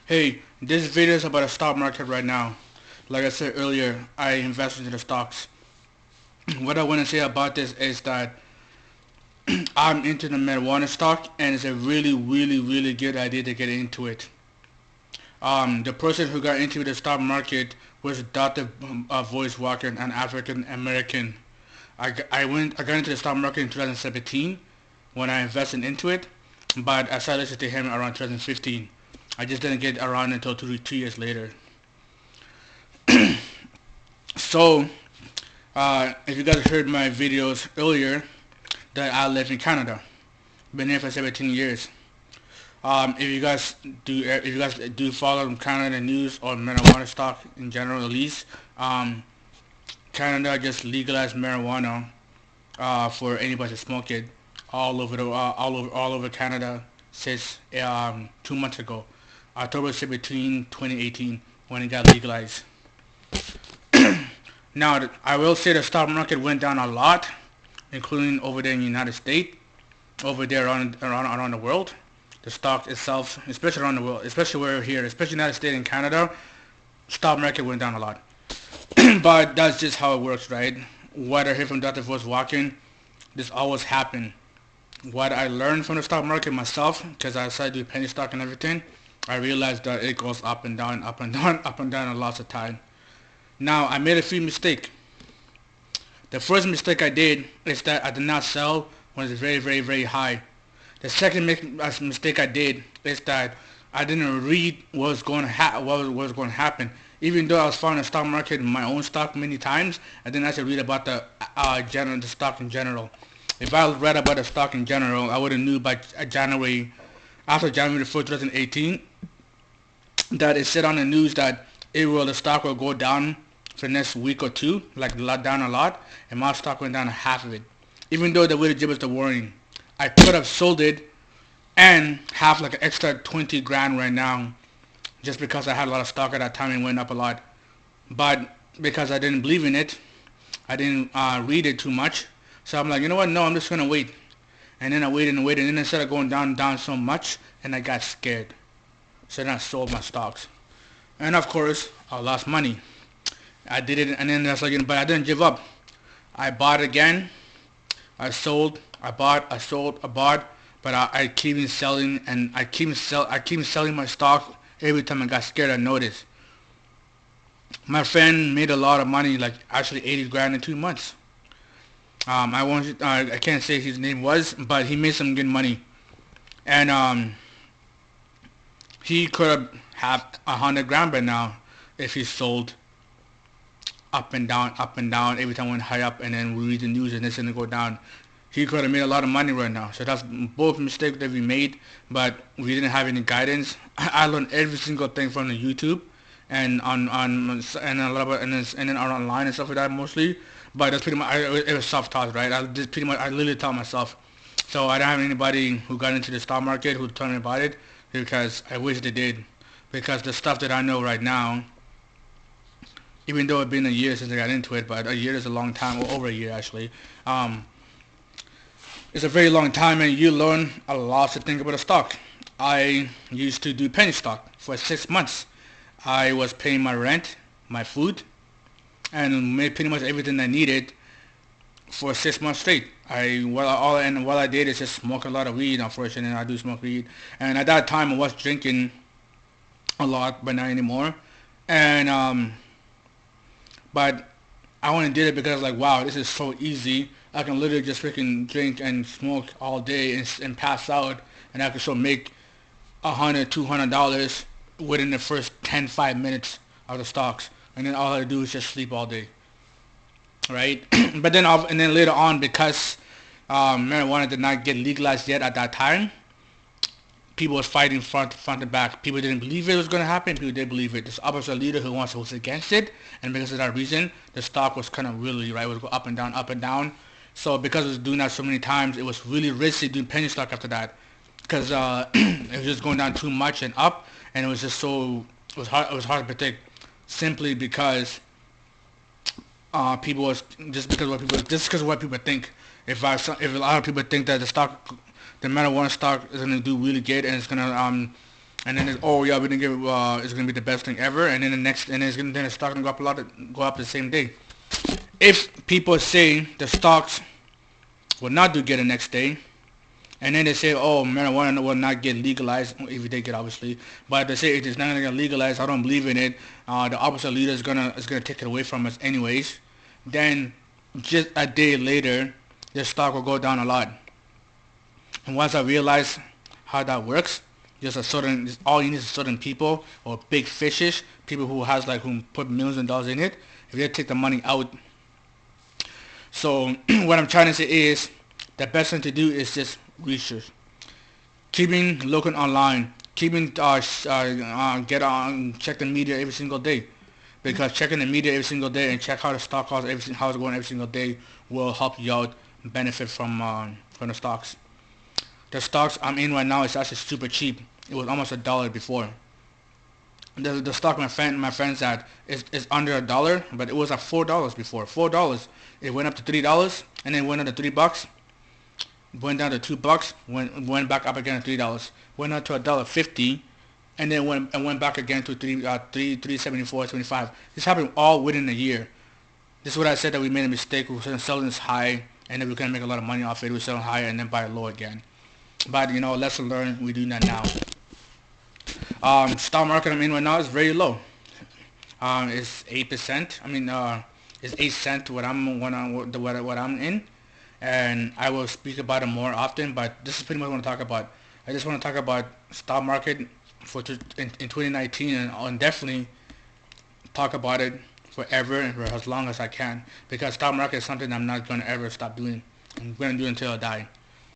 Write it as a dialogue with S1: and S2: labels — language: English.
S1: Hey, this video is about the stock market right now. Like I said earlier, I invest into the stocks. What I want to say about this is that I'm into the marijuana stock and it's a really good idea to get into it. The person who got into the stock market was Dr. Voice Walker, an African American. I got into the stock market in 2017 when I invested into it, but I started listening to him around 2015. I just didn't get around until 2 years later. So, if you guys heard my videos earlier, that I live in Canada. Been here for 17 years. If you guys do follow Canada news or marijuana stock in general, at least, Canada just legalized marijuana for anybody to smoke it all over Canada since 2 months ago, October 17, 2018, when it got legalized. Now, I will say the stock market went down a lot, including over there in the United States, over there around the world. The stock itself, especially around the world, especially where here, especially United States and Canada, stock market went down a lot. But that's just how it works, right? What I hear from Dr. Voice Walking, this always happen. What I learned from the stock market myself, because I started doing penny stock and everything, I realized that it goes up and down, up and down, up and down a lot of time. Now, I made a few mistakes. The first mistake I did is that I did not sell when it's very high. The second mistake I did is that I didn't read what was going to happen. Even though I was following the stock market in my own stock many times, I didn't actually read about the stock in general. If I read about the stock in general, I would have knew by after January 1st, 2018, that it said on the news that the stock will go down for the next week or two, like down a lot, and my stock went down half of it. Even though they would have given us the warning, I could have sold it and have like an extra 20 grand right now, just because I had a lot of stock at that time and went up a lot. But because I didn't believe in it, I didn't read it too much. So I'm like, you know what? No, I'm just gonna wait. And then I waited and waited, and then instead of going down so much, and I got scared. So then I sold my stocks, and of course I lost money. I did it, and then that's like, but I didn't give up. I bought again. I sold. I bought. I sold. I bought. But I keep selling, and I keep selling my stock every time I got scared. I noticed. My friend made a lot of money, like actually 80 grand in 2 months. I can't say his name was, but he made some good money, and he could have 100 grand by now if he sold up and down. Every time it went high up, and then we read the news and it's gonna go down. He could have made a lot of money right now. So that's both mistakes that we made, but we didn't have any guidance. I learned every single thing from the YouTube and on and a lot of and then online and stuff like that mostly. But that's pretty much it was self-taught, right? I literally taught myself. So I don't have anybody who got into the stock market who told me about it, because I wish they did. Because the stuff that I know right now, even though it's been a year since I got into it, but a year is a long time, or over a year actually. It's a very long time, and you learn a lot to think about a stock. I used to do penny stock for 6 months. I was paying my rent, my food, and made pretty much everything I needed for 6 months straight. While I did is just smoke a lot of weed. Unfortunately, I do smoke weed, and at that time I was drinking a lot, but not anymore. And but I only did it because I was like, wow, this is so easy. I can literally just freaking drink and smoke all day and pass out, and I can still make $100, $200 within the first 5 minutes of the stocks, and then all I do is just sleep all day, right? But then later on, because marijuana did not get legalized yet at that time, people was fighting front and back. People didn't believe it was going to happen. People did believe it. This opposite leader who was against it, and because of that reason, the stock was kind of really, right, it would go up and down, up and down. So because it was doing that so many times, it was really risky doing penny stock after that, because it was just going down too much and up, and it was just it was hard to predict, simply because people was just because of what people think. If a lot of people think that the marijuana stock is gonna do really good, and it's gonna and then it's, oh yeah, we didn't give it's gonna be the best thing ever, and then then the stock gonna go up a lot, go up the same day. If people say the stocks will not do good the next day, and then they say, oh, marijuana will not get legalized, if they get obviously, but they say it is not gonna get legalized, I don't believe in it. The opposite leader is gonna take it away from us anyways. Then just a day later, the stock will go down a lot. And once I realized how that works, all you need is certain people or big fishes, people who put millions of dollars in it. If they take the money out, so what I'm trying to say is the best thing to do is just research, keeping looking online, keeping get on check the media every single day, because checking the media every single day and check how the stock costs how it's going every single day will help you out benefit from the stocks. The stocks I'm in right now is actually super cheap. It was almost $1 before. The stock my friends at is under $1, but it was at $4 before. $4. It went up to $3, and then went up to $3. Went down to $2. Went back up again to $3. Went up to $1.50, and then went back again to 3.74, 75. This happened all within a year. This is what I said, that we made a mistake. We were selling this high, and then we couldn't make a lot of money off it. We were selling higher and then buy it low again. But lesson learned. We do that now. Stock market I'm in right now is very low. It's 8%. I mean, it's 8 cents what I'm in, and I will speak about it more often. But this is pretty much what I want to talk about. I just want to talk about stock market in 2019, and definitely talk about it forever and for as long as I can, because stock market is something I'm not going to ever stop doing. I'm going to do it until I die.